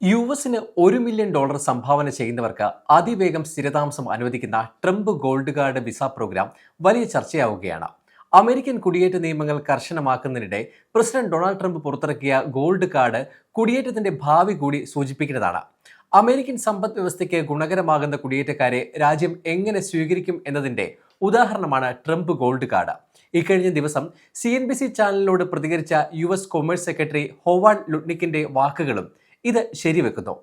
യുഎസിന് $1 million സംഭാവന ചെയ്യുന്നവർക്ക് അതിവേഗം സ്ഥിരതാമസം അനുവദിക്കുന്ന Trump gold card visa programme വലിയ ചർച്ചയാവുകയാണ്. അമേരിക്കൻ കുടിയേറ്റ നിയമങ്ങൾ കർശനമാക്കുന്നതിനിടെ പ്രസിഡന്റ് ഡൊണാൾഡ് ട്രംപ് പുറത്തിറക്കിയ ഗോൾഡ് കാർഡ് കുടിയേറ്റത്തിന്റെ ഭാവി കൂടി സൂചിപ്പിക്കുന്നതാണ്. അമേരിക്കൻ സമ്പദ് വ്യവസ്ഥയ്ക്ക് ഗുണകരമാകുന്ന കുടിയേറ്റക്കാരെ രാജ്യം എങ്ങനെ സ്വീകരിക്കും എന്നതിന്റെ ഉദാഹരണമാണ് ട്രംപ് ഗോൾഡ് കാർഡ്. ഇക്കഴിഞ്ഞ ദിവസം CNBC ചാനലിനോട് പ്രതികരിച്ച US കൊമേഴ്സ് സെക്രട്ടറി ഹോവാർഡ് ലുട്നിക്കിന്റെ വാക്കുകളും ഇത് ശരിവെക്കുന്നു.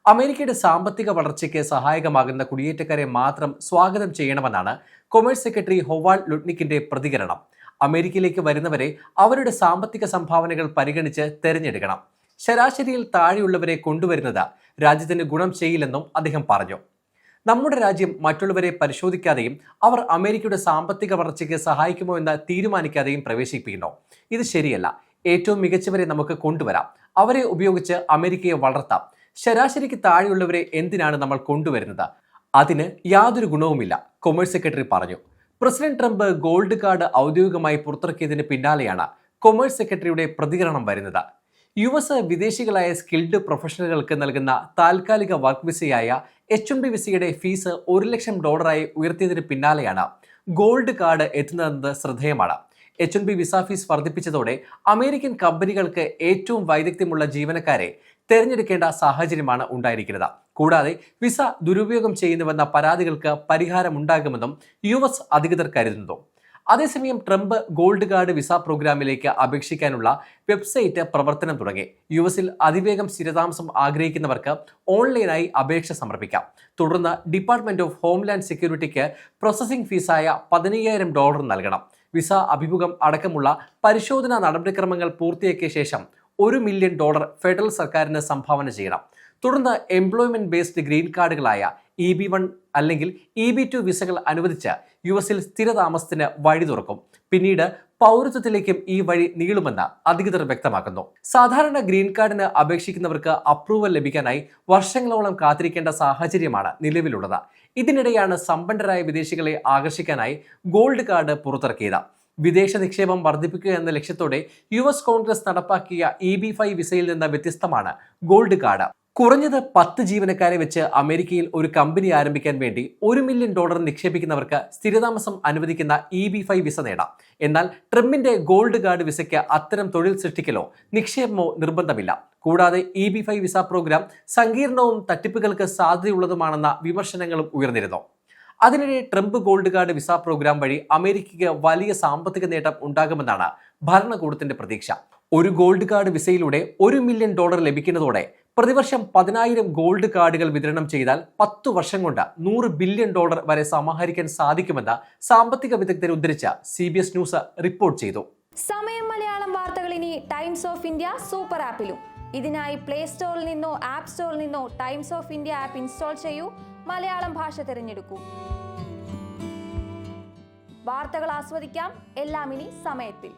അമേരിക്കയുടെ സാമ്പത്തിക വളർച്ചയ്ക്ക് സഹായകമാകുന്ന കുടിയേറ്റക്കാരെ മാത്രം സ്വാഗതം ചെയ്യണമെന്നാണ് കൊമേഴ്സ് സെക്രട്ടറി ഹോവാർഡ് ലുട്നിക്കിന്റെ പ്രതികരണം. അമേരിക്കയിലേക്ക് വരുന്നവരെ അവരുടെ സാമ്പത്തിക സംഭാവനകൾ പരിഗണിച്ച് തെരഞ്ഞെടുക്കണം. ശരാശരിയിൽ താഴെയുള്ളവരെ കൊണ്ടുവരുന്നത് രാജ്യത്തിന് ഗുണം ചെയ്യില്ലെന്നും അദ്ദേഹം പറഞ്ഞു. നമ്മുടെ രാജ്യം മറ്റുള്ളവരെ പരിശോധിക്കാതെയും അവർ അമേരിക്കയുടെ സാമ്പത്തിക വളർച്ചയ്ക്ക് സഹായിക്കുമോ എന്ന് തീരുമാനിക്കാതെയും പ്രവേശിപ്പിക്കുന്നു. ഇത് ശരിയല്ല. ഏറ്റവും മികച്ചവരെ നമുക്ക് കൊണ്ടുവരാം. അവരെ ഉപയോഗിച്ച് അമേരിക്കയെ വളർത്താം. ശരാശരിക്ക് താഴെയുള്ളവരെ എന്തിനാണ് നമ്മൾ കൊണ്ടുവരുന്നത്? അതിന് യാതൊരു ഗുണവുമില്ല, കൊമേഴ്സ് സെക്രട്ടറി പറഞ്ഞു. പ്രസിഡന്റ് ട്രംപ് ഗോൾഡ് കാർഡ് ഔദ്യോഗികമായി പുറത്തിറക്കിയതിന് പിന്നാലെയാണ് കൊമേഴ്സ് സെക്രട്ടറിയുടെ പ്രതികരണം വരുന്നത്. US വിദേശികളായ സ്കിൽഡ് പ്രൊഫഷണലുകൾക്ക് നൽകുന്ന താൽക്കാലിക വർക്ക് വിസയായ H-1B വിസയുടെ ഫീസ് $1 ലക്ഷം ഉയർത്തിയതിന് പിന്നാലെയാണ് ഗോൾഡ് കാർഡ് എത്തുന്നതെന്നത് ശ്രദ്ധേയമാണ്. H-1B വിസ ഫീസ് വർദ്ധിപ്പിച്ചതോടെ അമേരിക്കൻ കമ്പനികൾക്ക് ഏറ്റവും വൈദഗ്ധ്യമുള്ള ജീവനക്കാരെ തെരഞ്ഞെടുക്കേണ്ട സാഹചര്യമാണ് ഉണ്ടായിരിക്കുന്നത്. കൂടാതെ വിസ ദുരുപയോഗം ചെയ്യുന്നുവെന്ന പരാതികൾക്ക് പരിഹാരമുണ്ടാകുമെന്നും US അധികൃതർ കരുതുന്നു. അതേസമയം ട്രംപ് ഗോൾഡ് കാർഡ് വിസ പ്രോഗ്രാമിലേക്ക് അപേക്ഷിക്കാനുള്ള വെബ്സൈറ്റ് പ്രവർത്തനം തുടങ്ങി. US-ൽ അതിവേഗം സ്ഥിരതാമസം ആഗ്രഹിക്കുന്നവർക്ക് ഓൺലൈനായി അപേക്ഷ സമർപ്പിക്കാം. തുടർന്ന് ഡിപ്പാർട്ട്മെന്റ് ഓഫ് ഹോംലാൻഡ് സെക്യൂരിറ്റിക്ക് പ്രോസസിംഗ് ഫീസായ $15,000 നൽകണം. വിസ അഭിമുഖം അടക്കമുള്ള പരിശോധനാ നടപടിക്രമങ്ങൾ പൂർത്തിയാക്കിയ ശേഷം $1 മില്യൺ ഫെഡറൽ സർക്കാരിന് സംഭാവന ചെയ്യണം. തുടർന്ന് എംപ്ലോയ്മെന്റ് ബേസ്ഡ് ഗ്രീൻ കാർഡുകളായ EB-1 അല്ലെങ്കിൽ EB-2 വിസകൾ അനുവദിച്ച് US-ൽ സ്ഥിരതാമസത്തിന് വഴി തുറക്കും. പിന്നീട് പൗരത്വത്തിലേക്കും ഈ വഴി നീളുമെന്ന് അധികൃതർ വ്യക്തമാക്കുന്നു. സാധാരണ ഗ്രീൻ കാർഡിന് അപേക്ഷിക്കുന്നവർക്ക് അപ്രൂവൽ ലഭിക്കാനായി വർഷങ്ങളോളം കാത്തിരിക്കേണ്ട സാഹചര്യമാണ് നിലവിലുള്ളത്. ഇതിനിടെയാണ് സമ്പന്നരായ വിദേശികളെ ആകർഷിക്കാനായി ഗോൾഡ് കാർഡ് പുറത്തിറക്കിയത്. വിദേശ നിക്ഷേപം വർദ്ധിപ്പിക്കുക എന്ന ലക്ഷ്യത്തോടെ US കോൺഗ്രസ് നടപ്പാക്കിയ EB-5 വിസയിൽ നിന്ന് വ്യത്യസ്തമാണ് ഗോൾഡ് കാർഡ്. കുറഞ്ഞത് 10 ജീവനക്കാരെ വെച്ച് അമേരിക്കയിൽ ഒരു കമ്പനി ആരംഭിക്കാൻ വേണ്ടി $1 മില്യൺ നിക്ഷേപിക്കുന്നവർക്ക് സ്ഥിരതാമസം അനുവദിക്കുന്ന EB-5 വിസ നേടാം. എന്നാൽ ട്രംപിന്റെ ഗോൾഡ് കാർഡ് വിസയ്ക്ക് അത്തരം തൊഴിൽ സൃഷ്ടിക്കലോ നിക്ഷേപമോ നിർബന്ധമില്ല. കൂടാതെ EB-5 വിസ പ്രോഗ്രാം സങ്കീർണവും തട്ടിപ്പുകൾക്ക് സാധ്യതയുള്ളതുമാണെന്ന വിമർശനങ്ങളും ഉയർന്നിരുന്നു. അതിനിടെ Trump gold card visa programme വഴി അമേരിക്കയ്ക്ക് വലിയ സാമ്പത്തിക നേട്ടം ഉണ്ടാകുമെന്നാണ് ഭരണകൂടത്തിന്റെ പ്രതീക്ഷ. ഒരു ഗോൾഡ് കാർഡ് വിസയിലൂടെ $1 മില്യൺ ലഭിക്കുന്നതോടെ പ്രതിവർഷം 10,000 ഗോൾഡ് കാർഡുകൾ വിതരണം ചെയ്താൽ 10 വർഷം കൊണ്ട് $100 ബില്യൺ വരെ സമാഹരിക്കാൻ സാധിക്കുമെന്ന് സാമ്പത്തിക വിദഗ്ധരെ ഉദ്ധരിച്ച് CBS ന്യൂസ് റിപ്പോർട്ട് ചെയ്തു. സമയം മലയാളം വാർത്തകൾ ഇനി ടൈംസ് ഓഫ് ഇന്ത്യ സൂപ്പർ ആപ്പിലും. ഇതിനായി പ്ലേ സ്റ്റോറിൽ നിന്നോ ആപ്പ് സ്റ്റോറിൽ നിന്നോ times of India app install ചെയ്യൂ. മലയാളം ഭാഷ തിരഞ്ഞെടുക്കൂ. വാർത്തകൾ ആസ്വദിക്കാം. എല്ലാം ഇനി സമയത്തിൽ.